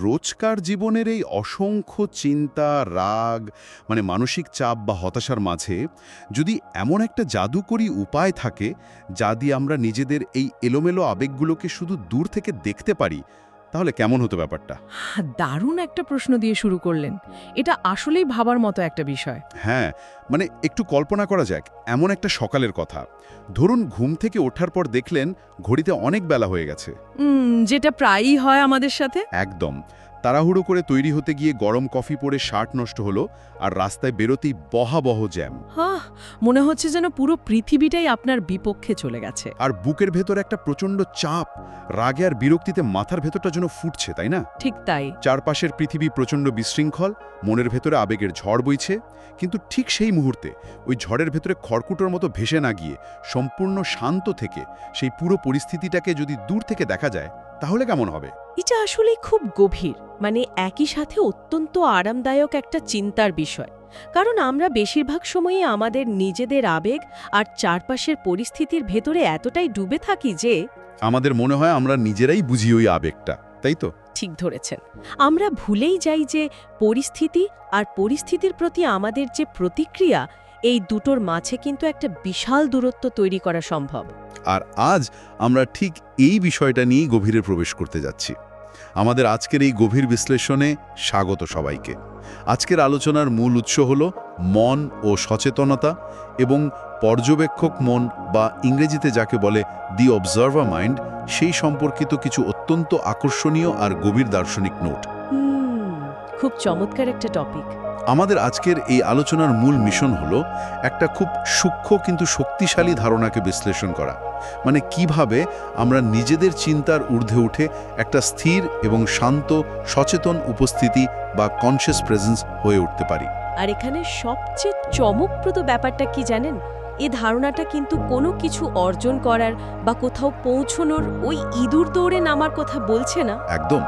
রোজকার জীবনের এই অসংখ্য চিন্তা, রাগ, মানসিক চাপ বা হতাশার মাঝে যদি এমন একটা জাদুকরী উপায় থাকে যা দিয়ে আমরা নিজেদের এই এলোমেলো আবেগগুলোকে শুধু দূর থেকে দেখতে পারি, তাহলে কেমন হতো ব্যাপারটা? দারুণ একটা প্রশ্ন দিয়ে শুরু করলেন। এটা আসলেই ভাবার মতো একটা বিষয়। হ্যাঁ, একটু কল্পনা করা যাক, এমন একটা সকালের কথা। ধরুন ঘুম থেকে ওঠার পর দেখলেন ঘড়িতে অনেক বেলা হয়ে গেছে। যেটা প্রায়ই হয় আমাদের সাথে। একদম। তাড়াহুড়ো করে তৈরি হতে গিয়ে গরম কফি পরে শার্ট নষ্ট হলো, আর রাস্তায় বেরোতেই বহাবহ জ্যাম। মনে হচ্ছে যেন পুরো পৃথিবীটাই আপনার বিপক্ষে চলে গেছে। আর বুকের ভেতর একটা প্রচণ্ড চাপ, রাগে আর বিরক্তিতে মাথার ভেতরটা যেন ফুটছে, তাই না? ঠিক তাই। চারপাশের পৃথিবী প্রচণ্ড বিশৃঙ্খল, মনের ভেতরে আবেগের ঝড় বইছে, কিন্তু ঠিক সেই মুহূর্তে ওই ঝড়ের ভেতরে খড়কুটোর মতো ভেসে না গিয়ে সম্পূর্ণ শান্ত থেকে সেই পুরো পরিস্থিতিটাকে যদি দূর থেকে দেখা যায়, তাহলে কেমন হবে? এটা আসলে খুব গভীর, একই সাথে অত্যন্ত আরামদায়ক একটা চিন্তার বিষয়। কারণ আমরা বেশিরভাগ সময়ই আমাদের নিজেদের আবেগ আর চারপাশের পরিস্থিতির ভেতরে এতটাই ডুবে থাকি যে আমাদের মনে হয় আমরা নিজেরাই বুঝি ওই আবেগটা, তাই তো? ঠিক ধরেছেন, আমরা ভুলেই যাই যে পরিস্থিতি আর পরিস্থিতির প্রতি আমাদের যে প্রতিক্রিয়া, এই দুটোর মাঝে কিন্তু একটা বিশাল দূরত্ব তৈরি করা সম্ভব। আর আজ আমরা ঠিক এই বিষয়টা নিয়েই গভীরে প্রবেশ করতে যাচ্ছি। আমাদের আজকের এই গভীর বিশ্লেষণে স্বাগত সবাইকে। আজকের আলোচনার মূল উৎস হল মন ও সচেতনতা এবং পর্যবেক্ষক মন, বা ইংরেজিতে যাকে বলে দি অবজার্ভার মাইন্ড, সেই সম্পর্কিত কিছু অত্যন্ত আকর্ষণীয় আর গভীর দার্শনিক নোট। খুব চমৎকার একটা টপিক। আমাদের আজকের এই আলোচনার মূল মিশন হলো একটা খুব সূক্ষ্ম কিন্তু শক্তিশালী ধারণাকে বিশ্লেষণ করা। কিভাবে আমরা নিজেদের চিন্তার ঊর্ধ্বে উঠে একটা স্থির এবং শান্ত সচেতন উপস্থিতি বা কনসিয়াস প্রেজেন্স হয়ে উঠতে পারি। আর এখানে সবচেয়ে চমকপ্রদ ব্যাপারটা কি জানেন? এই ধারণাটা কিন্তু কোনো কিছু অর্জন করার বা কোথাও পৌঁছনোর ওই ইঁদুর দৌড়ে নামার কথা বলছে না। একদম।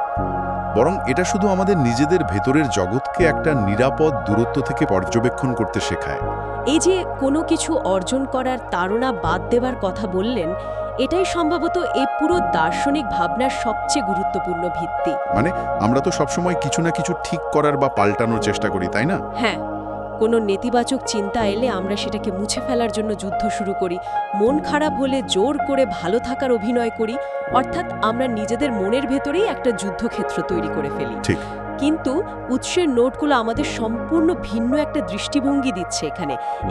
বরং এটা শুধু আমাদের নিজেদের ভেতরের জগৎকে একটা নিরাপদ দূরত্ব থেকে পর্যবেক্ষণ করতে শেখায়। এই যে কোনো কিছু অর্জন করার তাড়না বাদ দেবার কথা বললেন, এটাই সম্ভবত এই পুরো দার্শনিক ভাবনার সবচেয়ে গুরুত্বপূর্ণ ভিত্তি। আমরা তো সবসময় কিছু না কিছু ঠিক করার বা পাল্টানোর চেষ্টা করি, তাই না? হ্যাঁ, কোনো নেতিবাচক চিন্তা এলে আমরা সেটাকে মুছে ফেলার জন্য যুদ্ধ শুরু করি, মন খারাপ হলে জোর করে ভালো থাকার অভিনয় করি, অর্থাৎ আমরা নিজেদের মনের ভেতরেই একটা যুদ্ধক্ষেত্র তৈরি করে ফেলি। ঠিক। কিন্তু উৎসের নোটগুলো আমাদের সম্পূর্ণ ভিন্ন একটা দৃষ্টিভঙ্গি দিচ্ছে।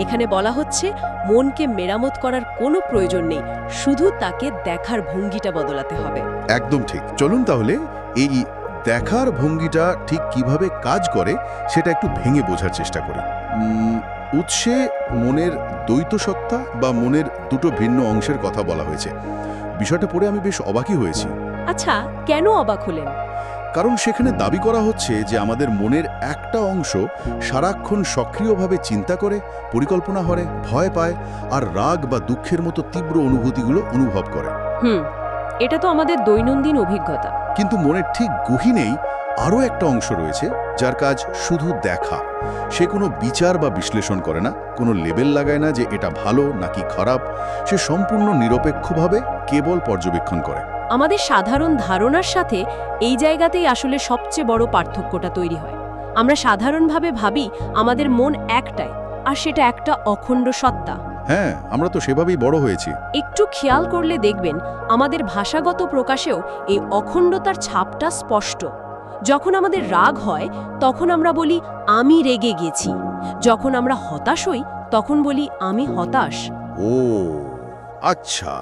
এখানে বলা হচ্ছে মনকে মেরামত করার কোনো প্রয়োজন নেই, শুধু তাকে দেখার ভঙ্গিটা বদলাতে হবে। একদম ঠিক। চলুন তাহলে এই দেখার ভঙ্গিটা ঠিক কিভাবে কাজ করে সেটা একটু ভেঙে বোঝার চেষ্টা করি। উৎসে মনের দ্বৈত সত্তা বা মনের দুটো ভিন্ন অংশের কথা বলা হয়েছে। বিষয়টা পড়ে আমি বেশ অবাকই হয়েছি। আচ্ছা, কেন অবাক হলেন? কারণ সেখানে দাবি করা হচ্ছে যে আমাদের মনের একটা অংশ সারাক্ষণ সক্রিয়ভাবে চিন্তা করে, পরিকল্পনা করে, ভয় পায় আর রাগ বা দুঃখের মতো তীব্র অনুভূতিগুলো অনুভব করে। এটা তো আমাদের দৈনন্দিন অভিজ্ঞতা। কিন্তু মনের ঠিক গহীনেই আরও একটা অংশ রয়েছে যার কাজ শুধু দেখা। সে কোনো বিচার বা বিশ্লেষণ করে না, কোনো লেবেল লাগায় না যে এটা ভালো নাকি খারাপ। সে সম্পূর্ণ নিরপেক্ষভাবে কেবল পর্যবেক্ষণ করে। আমাদের সাধারণ ধারণার সাথে এই জায়গাতেই আসলে সবচেয়ে বড় পার্থক্যটা তৈরি হয়। আমরা সাধারণভাবে ভাবি আমাদের মন একটাই, আর সেটা একটা অখণ্ড সত্তা। হ্যাঁ, আমরা তো সেভাবেই বড় হয়েছি। একটু খেয়াল করলে দেখবেন আমাদের ভাষাগত প্রকাশেও এই অখণ্ডতার ছাপটা স্পষ্ট। যখন আমাদের রাগ হয় তখন আমরা বলি আমি রেগে গেছি, যখন আমরা হতাশ হই তখন বলি আমি হতাশ। ও আচ্ছা,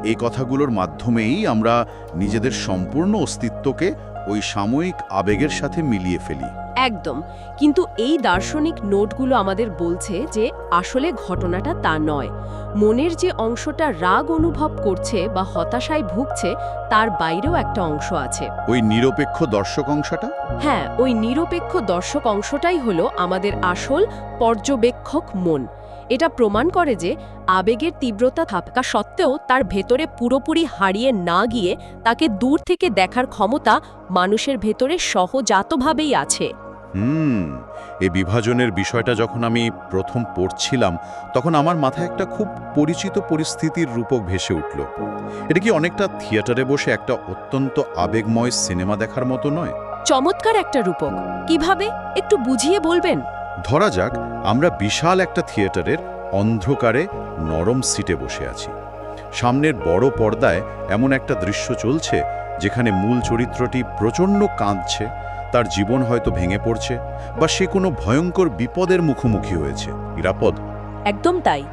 এই কথাগুলোর মাধ্যমেই আমরা নিজেদের সম্পূর্ণ অস্তিত্বকে ওই সাময়িক আবেগের সাথে মিলিয়ে ফেলি। একদম। কিন্তু এই দার্শনিক নোটগুলো আমাদের বলছে যে আসলে ঘটনাটা তা নয়। মনের যে অংশটা রাগ অনুভব করছে বা হতাশায় ভুগছে, তার বাইরেও একটা অংশ আছে। ওই নিরপেক্ষ দর্শক অংশটা? হ্যাঁ, ওই নিরপেক্ষ দর্শক অংশটাই হলো আমাদের আসল পর্যবেক্ষক মন। এটা প্রমাণ করে যে আবেগের তীব্রতা থাকা সত্ত্বেও তার ভেতরে পুরোপুরি হারিয়ে না গিয়ে তাকে দূর থেকে দেখার ক্ষমতা মানুষের ভেতরে সহজাতভাবেই আছে। এই বিভাজনের বিষয়টা যখন আমি প্রথম পড়ছিলাম তখন আমার মাথায় একটা খুব পরিচিত পরিস্থিতির রূপক ভেসে উঠল। এটা কি অনেকটা থিয়েটারে বসে একটা অত্যন্ত আবেগময় সিনেমা দেখার মতো নয়? চমৎকার একটা রূপক। কিভাবে, একটু বুঝিয়ে বলবেন? ধরা যাক আমরা বিশাল একটা থিয়েটারের অন্ধকারে নরম সিটে বসে আছি। সামনের বড় পর্দায় এমন একটা দৃশ্য চলছে যেখানে মূল চরিত্রটি প্রচণ্ড কাঁদছে, তার জীবন হয়তো ভেঙে পড়ছে, বা সে কোনো ভয়ঙ্কর বিপদের মুখোমুখি হয়েছে। নিরাপদ? একদম তাই।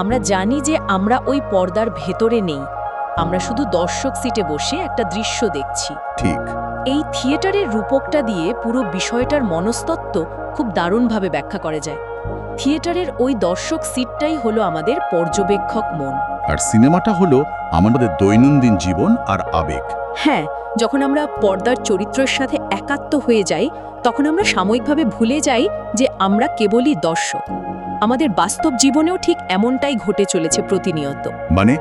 আমরা জানি যে আমরা ওই পর্দার ভেতরে নেই, আমরা শুধু দর্শক সিটে বসে একটা দৃশ্য দেখছি। ঠিক। এই থিয়েটারের রূপকটা দিয়ে পুরো বিষয়টার মনস্তত্ত্ব খুব দারুণভাবে ব্যাখ্যা করা যায়। থিয়েটারের ওই দর্শক সিটটাই হলো আমাদের পর্যবেক্ষক মন। আর সিনেমাটা হলো আমাদের দৈনন্দিন জীবন আর আবেগ। হ্যাঁ, যখন আমরা পর্দার চরিত্রের সাথে একাত্ম হয়ে যাই তখন আমরা সাময়িকভাবে ভুলে যাই যে আমরা কেবলই দর্শক। আমাদের বাস্তব জীবনেও ঠিক এমনটাই ঘটে চলেছে প্রতিনিয়ত। মানে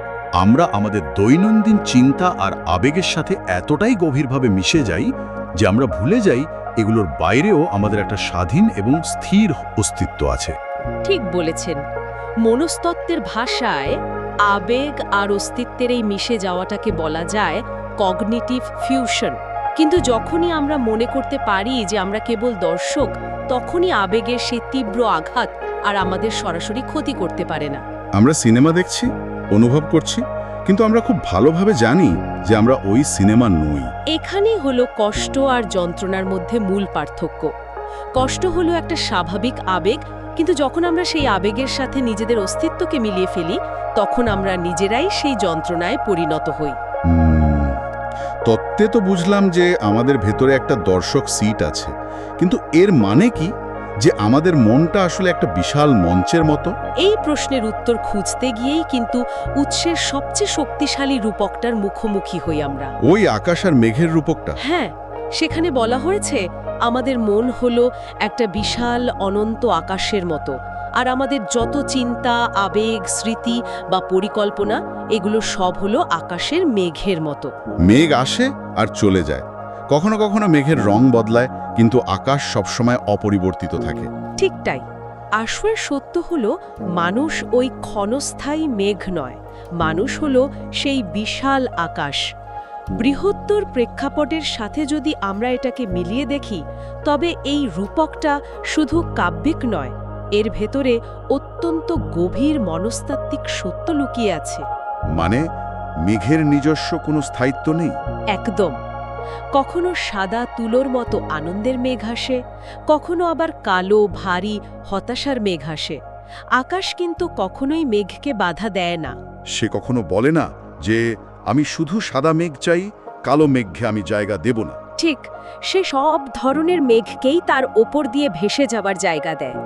আমরা আমাদের দৈনন্দিন চিন্তা আর আবেগের সাথে এতটাই গভীরভাবে মিশে যাই যে আমরা ভুলে যাই এগুলোর বাইরেও আমাদের একটা স্বাধীন এবং স্থির অস্তিত্ব আছে। ঠিক বলেছেন। মনস্তত্ত্বের ভাষায় আবেগ আর অস্তিত্বের এই মিশে যাওয়াটাকে বলা যায় কগনিটিভ ফিউশন। কিন্তু যখনই আমরা মনে করতে পারি যে আমরা কেবল দর্শক, তখনই আবেগের সেই তীব্র আঘাত আর আমাদের সরাসরি ক্ষতি করতে পারে না। আমরা সিনেমা দেখছি, অনুভব করছি, কিন্তু আমরা খুব ভালোভাবে জানি যে আমরা ওই সিনেমা নই। এখানেই হলো কষ্ট আর যন্ত্রণার মধ্যে মূল পার্থক্য। কষ্ট হলো একটা স্বাভাবিক আবেগ, কিন্তু যখন আমরা সেই আবেগের সাথে নিজেদের অস্তিত্বকে মিলিয়ে ফেলি তখন আমরা নিজেরাই সেই যন্ত্রণায় পরিণত হই। তত্ত্বে তো বুঝলাম যে আমাদের ভেতরে একটা দর্শক সিট আছে, কিন্তু এর মানে কি যে আমাদের মনটা আসলে একটা বিশাল মঞ্চের মতো? এই প্রশ্নের উত্তর খুঁজতে গিয়েই কিন্তু উৎসের সবচেয়ে শক্তিশালী রূপকটার মুখোমুখি হই আমরা। ওই আকাশ আর মেঘের রূপকটা? হ্যাঁ, সেখানে বলা হয়েছে আমাদের মন হলো একটা বিশাল অনন্ত আকাশের মতো, আর আমাদের যত চিন্তা, আবেগ, স্মৃতি বা পরিকল্পনা এগুলো সব হলো আকাশের মেঘের মতো। মেঘ আসে আর চলে যায়, কখনো কখনো মেঘের রং বদলায়, কিন্তু আকাশ সবসময় অপরিবর্তিত থাকে। ঠিক তাই। আসল সত্য হলো মানুষ ওই ক্ষণস্থায়ী মেঘ নয়, মানুষ হলো সেই বিশাল আকাশ। বৃহত্তর প্রেক্ষাপটের সাথে যদি আমরা এটাকে মিলিয়ে দেখি তবে এই রূপকটা শুধু কাব্যিক নয়, এর ভেতরে অত্যন্ত গভীর মনস্তাত্ত্বিক সত্য লুকিয়ে আছে। মানে মেঘের নিজস্ব কোনো স্থায়িত্ব নেই? একদম। কখনো সাদা তুলোর মতো আনন্দের মেঘ আসে, কখনো আবার কালো, ভারী, হতাশার মেঘ আসে। আকাশ কিন্তু কখনোই মেঘকে বাধা দেয় না। সে কখনো বলে না যে আমি শুধু সাদা মেঘ চাই, কালো মেঘে আমি জায়গা দেব না। ঠিক, সে সব ধরনের মেঘকেই তার ওপর দিয়ে ভেসে যাবার জায়গা দেয়।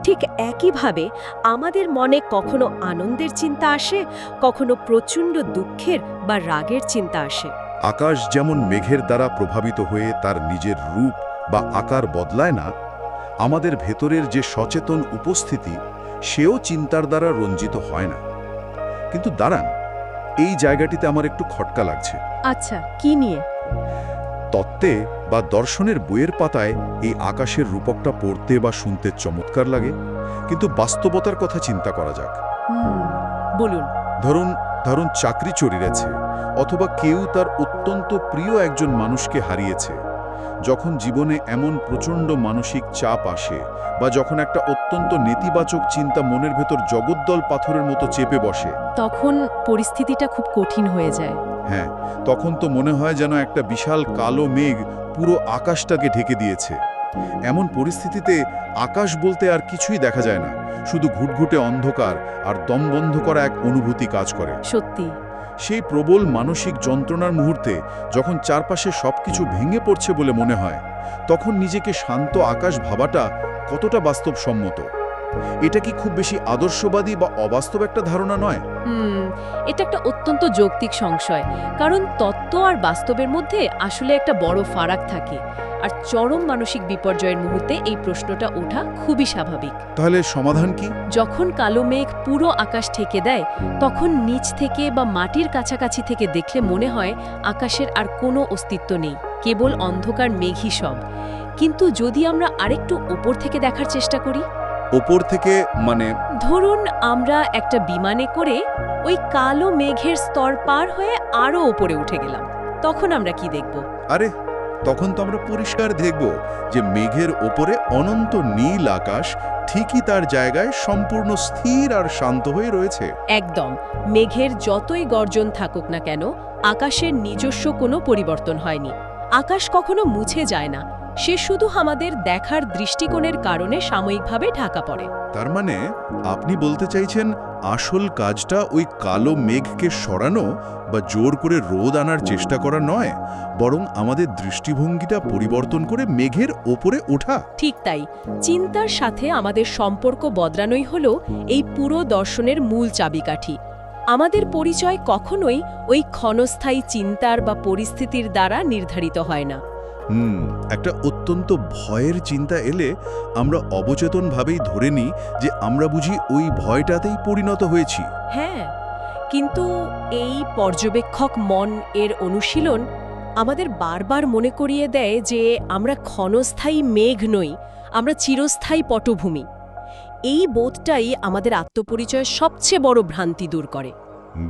ঠিক একইভাবে আমাদের মনে কখনো আনন্দের চিন্তা আসে, কখনো প্রচণ্ড দুঃখের বা রাগের চিন্তা আসে। আকাশ যেমন মেঘের দ্বারা প্রভাবিত হয়ে তার নিজের রূপ বা আকার বদলায় না, আমাদের ভেতরের যে সচেতন উপস্থিতি সেও চিন্তার দ্বারা রঞ্জিত হয় না। কিন্তু দাঁড়ান, এই জায়গাটিতে আমার একটু খটকা লাগছে। আচ্ছা, কি নিয়ে? তত্ত্বে বা দর্শনের বইয়ের পাতায় এই আকাশের রূপকটা পড়তে বা শুনতে চমৎকার লাগে, কিন্তু বাস্তবতার কথা চিন্তা করা যাক। বলুন। ধরুন চাকরি চলে গেছে, অথবা কেউ তার অত্যন্ত প্রিয় একজন মানুষকে হারিয়েছে। যখন জীবনে এমন প্রচণ্ড মানসিক চাপ আসে, বা যখন একটা অত্যন্ত নেতিবাচক চিন্তা মনের ভেতর জগদ্দল পাথরের মতো চেপে বসে, তখন পরিস্থিতিটা খুব কঠিন হয়ে যায়। হ্যাঁ, তখন তো মনে হয় যেন একটা বিশাল কালো মেঘ পুরো আকাশটাকে ঢেকে দিয়েছে। এমন পরিস্থিতিতে আকাশ বলতে আর কিছুই দেখা যায় না, শুধু ঘুটঘুটে অন্ধকার আর দমবন্ধ করা এক অনুভূতি কাজ করে। সত্যি। সেই প্রবল মানসিক যন্ত্রণার মুহূর্তে যখন চারপাশে সবকিছু ভেঙে পড়ছে বলে মনে হয়, তখন নিজেকে শান্ত আকাশ ভাবাটা কতটা বাস্তবসম্মত? এটা কি খুব বেশি আদর্শবাদী বা অবাস্তব একটা ধারণা নয়? এটা একটা অত্যন্ত যৌক্তিক সংশয়, কারণ তত্ত্ব আর বাস্তবের মধ্যে আসলে একটা বড় ফারাক থাকে। আর চরম মানসিক বিপর্যয়ের মুহূর্তে এই প্রশ্নটা ওঠা খুবই স্বাভাবিক। তাহলে সমাধান কি? যখন কালো মেঘ পুরো আকাশ ঢেকে দেয়, তখন নিচ থেকে বা মাটির কাছাকাছি থেকে দেখলে মনে হয় আকাশের আর কোনো অস্তিত্ব নেই, কেবল অন্ধকার মেঘই সব। কিন্তু যদি আমরা আরেকটু ওপর থেকে দেখার চেষ্টা করি, ওপর থেকে মানে? ধরুন আমরা একটা বিমানে করে ওই কালো মেঘের স্তর পার হয়ে আরো ওপরে উঠে গেলাম, তখন আমরা কি দেখব? আরে তখন তো আমরা পরিষ্কার দেখব যে মেঘের ওপরে অনন্ত নীল আকাশ ঠিকই তার জায়গায় সম্পূর্ণ স্থির আর শান্ত হয়ে রয়েছে। একদম, মেঘের যতই গর্জন থাকুক না কেন, আকাশের নিজস্ব কোনো পরিবর্তন হয়নি। আকাশ কখনো মুছে যায় না, সে শুধু আমাদের দেখার দৃষ্টিকোণের কারণে সাময়িকভাবে ঢাকা পড়ে। তার মানে আপনি বলতে চাইছেন আসল কাজটা ওই কালো মেঘকে সরানো বা জোর করে রোদ আনার চেষ্টা করা নয়, বরং আমাদের দৃষ্টিভঙ্গিটা পরিবর্তন করে মেঘের ওপরে ওঠা। ঠিক তাই, চিন্তার সাথে আমাদের সম্পর্ক বদলানোই হলো এই পুরো দর্শনের মূল চাবিকাঠি। আমাদের পরিচয় কখনোই ওই ক্ষণস্থায়ী চিন্তার বা পরিস্থিতির দ্বারা নির্ধারিত হয় না। একটা অত্যন্ত ভয়ের চিন্তা এলে আমরা অবচেতনভাবেই ধরে নিই যে আমরা বুঝি ওই ভয়টাতেই পরিণত হয়েছি। হ্যাঁ, কিন্তু এই পর্যবেক্ষক মন এর অনুশীলন আমাদের বারবার মনে করিয়ে দেয় যে আমরা ক্ষণস্থায়ী মেঘ নই, আমরা চিরস্থায়ী পটভূমি। এই বোধটাই আমাদের আত্মপরিচয়ের সবচেয়ে বড় ভ্রান্তি দূর করে।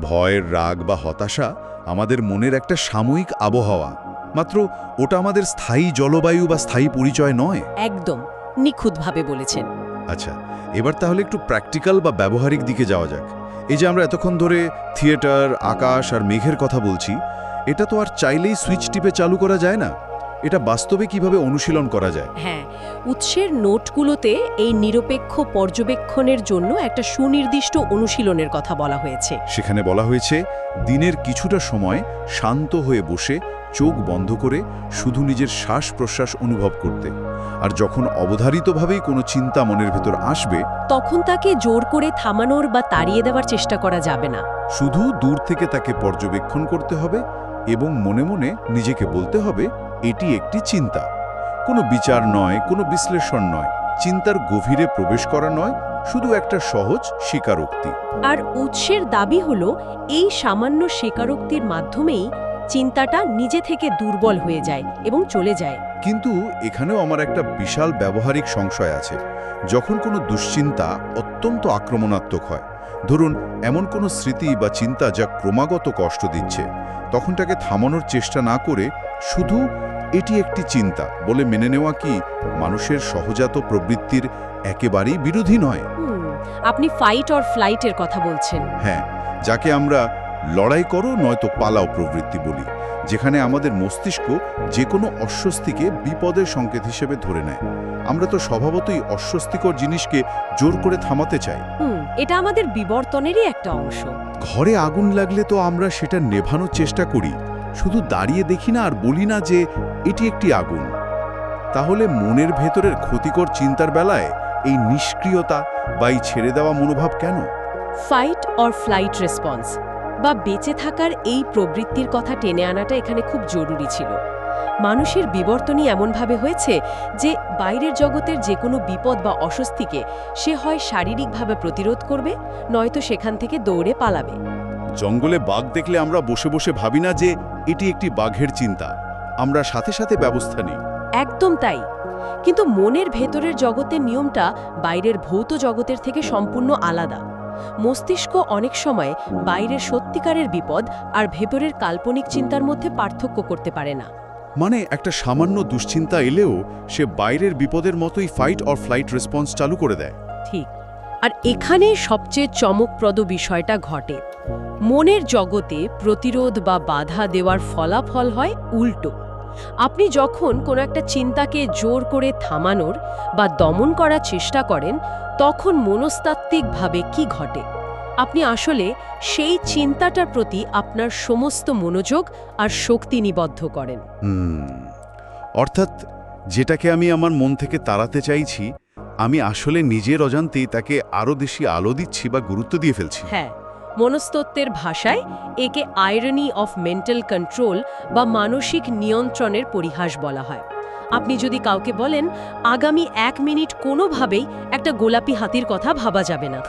ভয়ের রাগ বা হতাশা আমাদের মনের একটা সাময়িক আবহাওয়া মাত্র, ওটা আমাদের স্থায়ী জলবায়ু বা স্থায়ী পরিচয় নয়। একদম নিখুঁতভাবে বলেছেন। আচ্ছা, এবার তাহলে একটু প্র্যাকটিক্যাল বা ব্যবহারিক দিকে যাওয়া যাক। এই যে আমরা এতক্ষণ ধরে থিয়েটার, আকাশ আর মেঘের কথা বলছি, এটা তো আর চাইলেই সুইচ টিপে চালু করা যায় না। এটা বাস্তবে কিভাবে অনুশীলন করা যায়? হ্যাঁ, উৎসের নোটগুলোতে এই নিরপেক্ষ পর্যবেক্ষণের জন্য একটা সুনির্দিষ্ট অনুশীলনের কথা বলা হয়েছে। সেখানে বলা হয়েছে দিনের কিছুটা সময় শান্ত হয়ে বসে চোখ বন্ধ করে শুধু নিজের শ্বাস প্রশ্বাস অনুভব করতে, আর যখন অবধারিতভাবেই কোনো চিন্তা মনের ভেতর আসবে তখন তাকে জোর করে থামানোর বা তাড়িয়ে দেওয়ার চেষ্টা করা যাবে না। শুধু দূর থেকে তাকে পর্যবেক্ষণ করতে হবে এবং মনে মনে নিজেকে বলতে হবে এটি একটি চিন্তা। কোনো বিচার নয়, কোনো বিশ্লেষণ নয়, চিন্তার গভীরে প্রবেশ করা নয়, শুধু একটা সহজ স্বীকারোক্তি। আর উৎসের দাবি হলো এই সামান্য স্বীকারোক্তির মাধ্যমেই চিন্তাটা নিজে থেকে দুর্বল হয়ে যায় এবং চলে যায়। কিন্তু এখানেও আমার একটা বিশাল ব্যবহারিক সংশয় আছে। যখন কোনো দুশ্চিন্তা অত্যন্ত আক্রমণাত্মক হয়, ধরুন এমন কোনো স্মৃতি বা চিন্তা যা ক্রমাগত কষ্ট দিচ্ছে, তখন তাকে থামানোর চেষ্টা না করে শুধু এটি একটি চিন্তা বলে মেনে নেওয়া কি মানুষের সহজাত প্রবৃত্তির একেবারেই বিরোধী নয়? আপনি ফাইট অর ফ্লাইটের কথা বলছেন। হ্যাঁ, যাকে আমরা লড়াই করো নয়তো পালাও প্রবৃত্তি বলি, যেখানে আমাদের মস্তিষ্ক যে কোনো অস্বস্তিকে বিপদের সংকেত হিসেবে ধরে নেয়। আমরা তো স্বভাবতই অস্বস্তিকর জিনিসকে জোর করে থামাতে চাই। এটা আমাদের বিবর্তনেরই একটা অংশ। ঘরে আগুন লাগলে তো আমরা সেটা নেভানোর চেষ্টা করি, শুধু দাঁড়িয়ে দেখি না আর বলি না যে এটি একটি আগুন। তাহলে মনের ভেতরের ক্ষতিকর চিন্তার বেলায় এই নিষ্ক্রিয়তা বা এই ছেড়ে দেওয়া মনোভাব কেন? ফাইট অর ফ্লাইট রেসপন্স বা বেঁচে থাকার এই প্রবৃত্তির কথা টেনে আনাটা এখানে খুব জরুরি ছিল। মানুষের বিবর্তনই এমনভাবে হয়েছে যে বাইরের জগতের যে কোনো বিপদ বা অস্বস্তিকে সে হয় শারীরিকভাবে প্রতিরোধ করবে, নয়তো সেখান থেকে দৌড়ে পালাবে। জঙ্গলে বাঘ দেখলে আমরা বসে বসে ভাবি না যে এটি একটি বাঘের চিন্তা, আমরা সাথে সাথে ব্যবস্থা নিই। একদম তাই। কিন্তু মনের ভেতরের জগতের নিয়মটা বাইরের ভৌত জগতের থেকে সম্পূর্ণ আলাদা। মস্তিষ্ক অনেক সময় বাইরের সত্যিকারের বিপদ আর ভেতরের কাল্পনিক চিন্তার মধ্যে পার্থক্য করতে পারে না। মানে একটা সামান্য দুশ্চিন্তা এলেও সে বাইরের বিপদের মতোই ফাইট অর ফ্লাইট রেসপন্স চালু করে দেয়। ঠিক। আর এখানে সবচেয়ে চমকপ্রদ বিষয়টা ঘটে। মনের জগতে প্রতিরোধ বা বাধা দেওয়ার ফলাফল হয় উল্টো। আপনি যখন কোনো একটা চিন্তাকে জোর করে থামানোর বা দমন করার চেষ্টা করেন, তখন মনস্তাত্ত্বিকভাবে কি ঘটে? আপনি আসলে সেই চিন্তাটার প্রতি আপনার সমস্ত মনোযোগ আর শক্তি নিবদ্ধ করেন। অর্থাৎ যেটাকে আমি আমার মন থেকে তাড়াতে চাইছি, আমি আসলে নিজের অজান্তেই তাকে আরও বেশি আলো দিচ্ছি বা গুরুত্ব দিয়ে ফেলছি। হ্যাঁ, মনস্তত্ত্বের ভাষায় একে আইরনি অফ মেন্টাল কন্ট্রোল বা মানসিক নিয়ন্ত্রণের পরিহাস বলা হয়। আপনি যদি কাউকে বলেন আগামী 1 মিনিট কোনোভাবেই একটা গোলাপি হাতির কথা ভাবা যাবে না,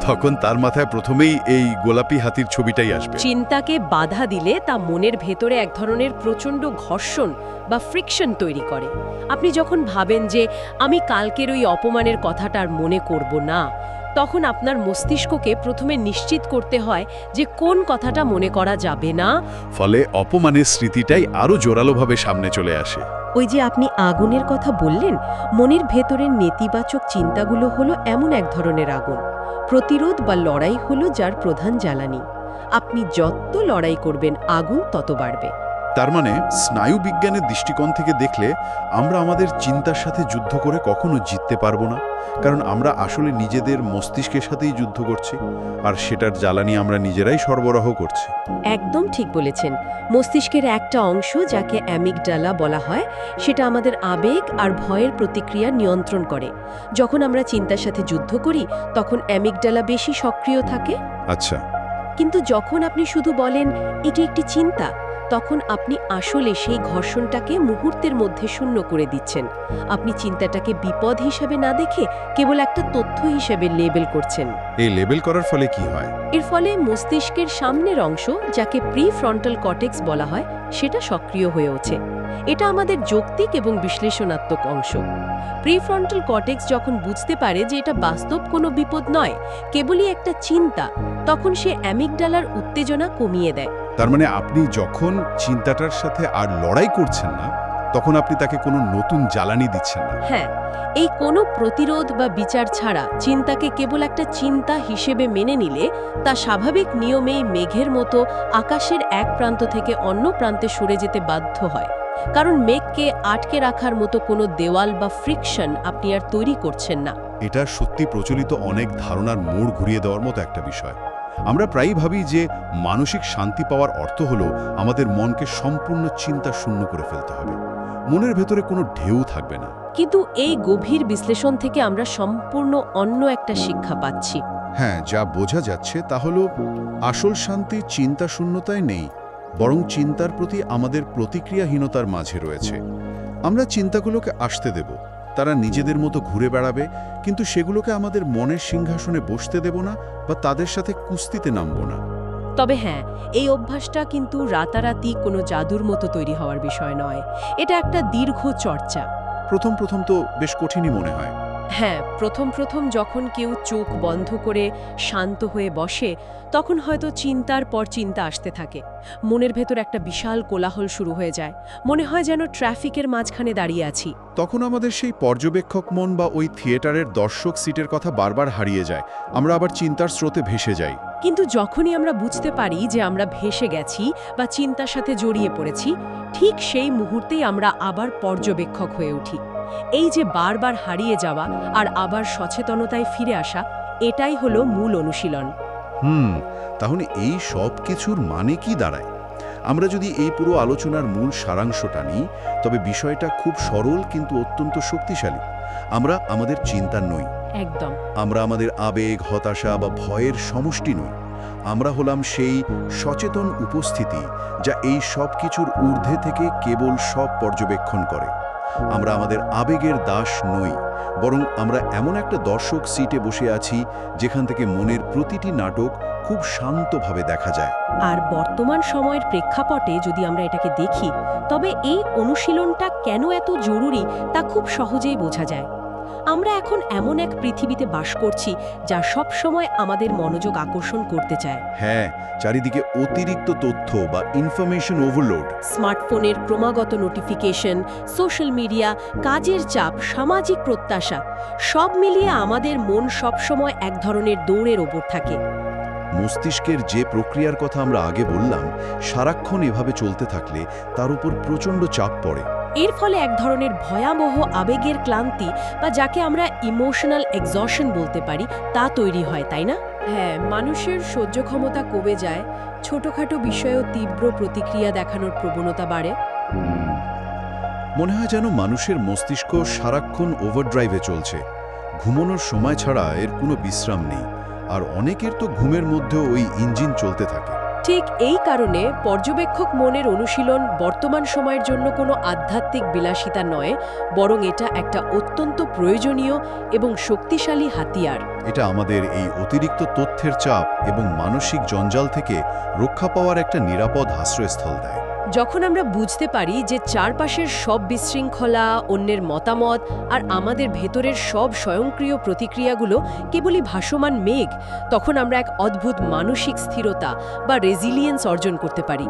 তখন তার মাথায় প্রথমেই এই গোলাপি হাতির ছবিটাই আসবে। চিন্তাকে বাধা দিলে তা মনের ভেতরে এক ধরনের প্রচণ্ড ঘর্ষণ বা ফ্রিকশন তৈরি করে। আপনি যখন ভাবেন যে আমি কালকের ওই অপমানের কথাটা আর মনে করব না, তখন আপনার মস্তিষ্ককে প্রথমে নিশ্চিত করতে হয় যে কোন কথাটা মনে করা যাবে না। ফলে অপমানের স্মৃতিটাই আরও জোরালোভাবে সামনে চলে আসে। ওই যে আপনি আগুনের কথা বললেন, মনের ভেতরের নেতিবাচক চিন্তাগুলো হলো এমন এক ধরনের আগুন। প্রতিরোধ বা লড়াই হলো যার প্রধান জ্বালানি। আপনি যত লড়াই করবেন আগুন তত বাড়বে। তার মানে স্নায়ু বিজ্ঞানের দৃষ্টিকোণ থেকে দেখলে আমরা আমাদের চিন্তার সাথে যুদ্ধ করে কখনো জিততে পারবো না, কারণ আমরা আসলে নিজেদের মস্তিষ্কের সাথেই যুদ্ধ করছি, আর সেটার জ্বালানি আমরা নিজেরাই সরবরাহ করছি। একদম ঠিক বলেছেন। মস্তিষ্কের একটা অংশ, যাকে অ্যামিগডালা বলা হয়, সেটা আমাদের আবেগ আর ভয়ের প্রতিক্রিয়া নিয়ন্ত্রণ করে। যখন আমরা চিন্তার সাথে যুদ্ধ করি তখন অ্যামিগডালা বেশি সক্রিয় থাকে। আচ্ছা, কিন্তু যখন আপনি শুধু বলেন এটি একটি চিন্তা, তখন আপনি আসলে সেই ঘর্ষণটাকে মুহূর্তের মধ্যে শূন্য করে দিচ্ছেন। আপনি চিন্তাটাকে বিপদ হিসেবে না দেখে কেবল একটা তথ্য হিসেবে লেবেল করছেন। এই লেবেল করার ফলে কি হয়? এর ফলে মস্তিষ্কের সামনের অংশ, যাকে প্রিফ্রন্টাল কর্টেক্স বলা হয়, সেটা সক্রিয় হয়ে ওঠে। এটা আমাদের যৌক্তিক এবং বিশ্লেষণাত্মক অংশ। প্রিফ্রন্টাল কর্টেক্স যখন বুঝতে পারে যে এটা বাস্তব কোনো বিপদ নয়, কেবলই একটা চিন্তা, তখন সে অ্যামিগডালার উত্তেজনা কমিয়ে দেয়। তার মানে আপনি যখন চিন্তাটার সাথে আর লড়াই করছেন না, তখন আপনি তাকে কোনো নতুন জ্বালানি দিচ্ছেন না। হ্যাঁ, এই কোনো প্রতিরোধ বা বিচার ছাড়া চিন্তাকে কেবল একটা চিন্তা হিসেবে মেনে নিলে তা স্বাভাবিক নিয়মেই মেঘের মতো আকাশের এক প্রান্ত থেকে অন্য প্রান্তে সরে যেতে বাধ্য হয়। কারণ মেঘকে আটকে রাখার মতো কোনো দেওয়াল বা ফ্রিকশন আপনি আর তৈরি করছেন না। এটা সত্যি প্রচলিত অনেক ধারণার মোড় ঘুরিয়ে দেওয়ার মতো একটা বিষয়। আমরা প্রায়ই ভাবি যে মানসিক শান্তি পাওয়ার অর্থ হলো আমাদের মনকে সম্পূর্ণ চিন্তা শূন্য করে ফেলতে হবে, মনের ভেতরে কোনো ঢেউ থাকবে না। কিন্তু এই গভীর বিশ্লেষণ থেকে আমরা সম্পূর্ণ অন্য একটা শিক্ষা পাচ্ছি। হ্যাঁ, যা বোঝা যাচ্ছে তা হলো আসল শান্তি চিন্তা শূন্যতায় নেই, বরং চিন্তার প্রতি আমাদের প্রতিক্রিয়াহীনতার মাঝে রয়েছে। আমরা চিন্তাগুলোকে আসতে দেব, তারা নিজেদের মতো ঘুরে বেড়াবে, কিন্তু সেগুলোকে আমাদের মনের সিংহাসনে বসতে দেব না বা তাদের সাথে কুস্তিতে নামব না। তবে হ্যাঁ, এই অভ্যাসটা কিন্তু রাতারাতি কোনো জাদুর মতো তৈরি হওয়ার বিষয় নয়। এটা একটা দীর্ঘ চর্চা। প্রথম প্রথম তো বেশ কঠিনই মনে হয়। হ্যাঁ, প্রথম যখন কেউ চোখ বন্ধ করে শান্ত হয়ে বসে, তখন হয়তো চিন্তার পর চিন্তা আসতে থাকে। মনের ভেতর একটা বিশাল কোলাহল শুরু হয়ে যায়। মনে হয় যেন ট্রাফিকের মাঝখানে দাঁড়িয়ে আছি। তখন আমাদের সেই পর্যবেক্ষক মন বা ওই থিয়েটারের দর্শক সিটের কথা বারবার হারিয়ে যায়, আমরা আবার চিন্তার স্রোতে ভেসে যাই। কিন্তু যখনই আমরা বুঝতে পারি যে আমরা ভেসে গেছি বা চিন্তার সাথে জড়িয়ে পড়েছি, ঠিক সেই মুহূর্তেই আমরা আবার পর্যবেক্ষক হয়ে উঠি। এই যে বারবার হারিয়ে যাওয়া আর আবার সচেতনতায় ফিরে আসা, এটাই হলো মূল অনুশীলন। তাহলে এই সব কিছুর মানে কি দাঁড়ায়? আমরা যদি এই পুরো আলোচনার মূল সারাংশটা নিই, তবে বিষয়টা খুব সরল কিন্তু অত্যন্ত শক্তিশালী। আমরা আমাদের চিন্তা নই, একদম। আমরা আমাদের আবেগ, হতাশা বা ভয়ের সমষ্টি নই। আমরা হলাম সেই সচেতন উপস্থিতি যা এই সব কিছুর ঊর্ধ্বে থেকে কেবল সব পর্যবেক্ষণ করে। আমরা আমাদের আবেগের দাস নই, বরং আমরা এমন একটা দর্শক সিটে বসে আছি যেখান থেকে মনের প্রতিটি নাটক খুব শান্তভাবে দেখা যায়। আর বর্তমান সময়ের প্রেক্ষাপটে যদি আমরা এটাকে দেখি, তবে এই অনুশীলনটা কেন এত জরুরি তা খুব সহজেই বোঝা যায়। আমরা এখন এমন এক পৃথিবীতে বাস করছি যা সব সময় আমাদের মনোযোগ আকর্ষণ করতে চায়। হ্যাঁ, চারিদিকে অতিরিক্ত তথ্য বা ইনফরমেশন ওভারলোড। স্মার্টফোনের ক্রমাগত নোটিফিকেশন, সোশ্যাল মিডিয়া, কাজের চাপ, সামাজিক প্রত্যাশা, সব মিলিয়ে আমাদের মন সবসময় এক ধরনের দৌড়ের ওপর থাকে। মস্তিষ্কের যে প্রক্রিয়ার কথা আমরা আগে বললাম, সারাক্ষণ এভাবে চলতে থাকলে তার উপর প্রচণ্ড চাপ পড়ে। এর ফলে এক ধরনের ভয়াবহ আবেগের ক্লান্তি, বা যাকে আমরা ইমোশনাল এক্সশন বলতে পারি, তা তৈরি হয়, তাই না? হ্যাঁ, মানুষের সহ্য ক্ষমতা কমে যায়, ছোটখাটো বিষয়েও তীব্র প্রতিক্রিয়া দেখানোর প্রবণতা বাড়ে। মনে হয় যেন মানুষের মস্তিষ্ক সারাক্ষণ ওভারড্রাইভে চলছে, ঘুমানোর সময় ছাড়া এর কোনো বিশ্রাম নেই। আর অনেকের তো ঘুমের মধ্যেও ওই ইঞ্জিন চলতে থাকে। ঠিক এই কারণে পর্যবেক্ষক মনের অনুশীলন বর্তমান সময়ের জন্য কোনো আধ্যাত্মিক বিলাসিতা নয়, বরং এটা একটা অত্যন্ত প্রয়োজনীয় এবং শক্তিশালী হাতিয়ার। এটা আমাদের এই অতিরিক্ত তথ্যের চাপ এবং মানসিক জঞ্জাল থেকে রক্ষা পাওয়ার একটা নিরাপদ আশ্রয়স্থল দেয়। যখন আমরা বুঝতে পারি যে চারপাশের সব বিশৃঙ্খলা, অন্যের মতামত আর আমাদের ভেতরের সব স্বয়ংক্রিয় প্রতিক্রিয়াগুলো কেবলই ভাসমান মেঘ, তখন আমরা এক অদ্ভুত মানসিক স্থিরতা বা রেজিলিয়েন্স অর্জন করতে পারি।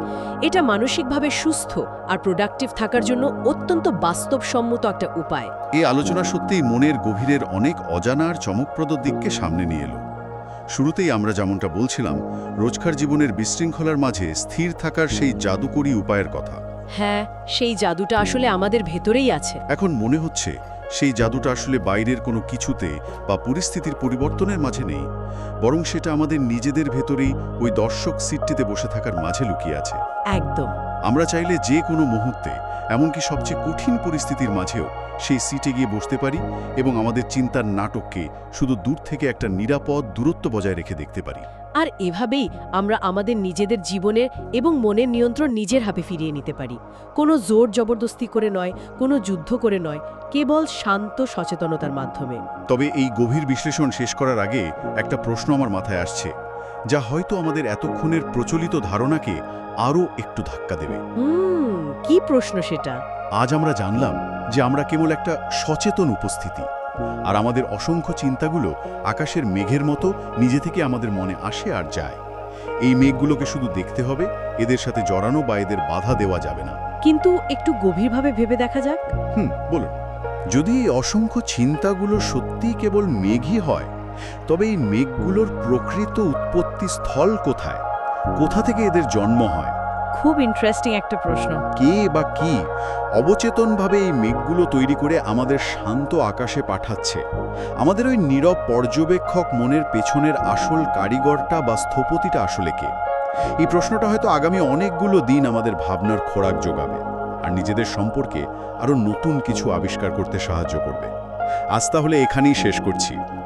এটা মানসিকভাবে সুস্থ আর প্রোডাক্টিভ থাকার জন্য অত্যন্ত বাস্তবসম্মত একটা উপায়। এই আলোচনা সত্যিই মনের গভীরের অনেক অজানা আর চমকপ্রদ দিককে সামনে নিয়ে এলো। শুরুতেই আমরা যেমনটা বলছিলাম, রোজকার জীবনের বিশৃঙ্খলার মাঝে স্থির থাকার সেই জাদুকরী উপায়ের কথা। হ্যাঁ, সেই জাদুটা আসলে আমাদের ভেতরেই আছে। এখন মনে হচ্ছে সেই জাদুটা আসলে বাইরের কোনো কিছুতে বা পরিস্থিতির পরিবর্তনের মাঝে নেই, বরং সেটা আমাদের নিজেদের ভেতরেই ওই দর্শক সিটটিতে বসে থাকার মাঝে লুকিয়ে আছে। একদম। আমরা চাইলে যে কোনো মুহূর্তে, এমনকি সবচেয়ে কঠিন পরিস্থিতির মাঝেও সেই সিটে গিয়ে বসতে পারি এবং আমাদের চিন্তার নাটককে শুধু দূর থেকে একটা নিরাপদ দূরত্ব বজায় রেখে দেখতে পারি। আর এভাবেই আমরা আমাদের নিজেদের জীবনের এবং মনের নিয়ন্ত্রণ নিজের হাতে ফিরিয়ে নিতে পারি। কোনো জোর জবরদস্তি করে নয়, কোনো যুদ্ধ করে নয়, কেবল শান্ত সচেতনতার মাধ্যমে। তবে এই গভীর বিশ্লেষণ শেষ করার আগে একটা প্রশ্ন আমার মাথায় আসছে, যা হয়তো আমাদের এতক্ষণের প্রচলিত ধারণাকে আরও একটু ধাক্কা দেবে। কি প্রশ্ন সেটা? আজ আমরা জানলাম যে আমরা কেবল একটা সচেতন উপস্থিতি, আর আমাদের অসংখ্য চিন্তাগুলো আকাশের মেঘের মতো নিজে থেকে আমাদের মনে আসে আর যায়। এই মেঘগুলোকে শুধু দেখতে হবে, এদের সাথে জড়ানো বা এদের বাধা দেওয়া যাবে না। কিন্তু একটু গভীরভাবে ভেবে দেখা যাক। বলুন, যদি এই অসংখ্য চিন্তাগুলো সত্যিই কেবল মেঘই হয়, তবে এই মেঘগুলোর প্রকৃত উৎপত্তি স্থল কোথায়? কোথা থেকে এদের জন্ম হয়? খুব ইন্টারেস্টিং একটা প্রশ্ন। কে বা কি অবচেতনভাবে এই মেঘগুলো তৈরি করে আমাদের শান্ত আকাশে পাঠাচ্ছে? আমাদের ওই নীরব পর্যবেক্ষক মনের পেছনের আসল কারিগরটা বা স্থপতিটা আসলে কে? এই প্রশ্নটা হয়তো আগামী অনেকগুলো দিন আমাদের ভাবনার খোরাক যোগাবে আর নিজেদের সম্পর্কে আরও নতুন কিছু আবিষ্কার করতে সাহায্য করবে। আজ তাহলে এখানেই শেষ করছি।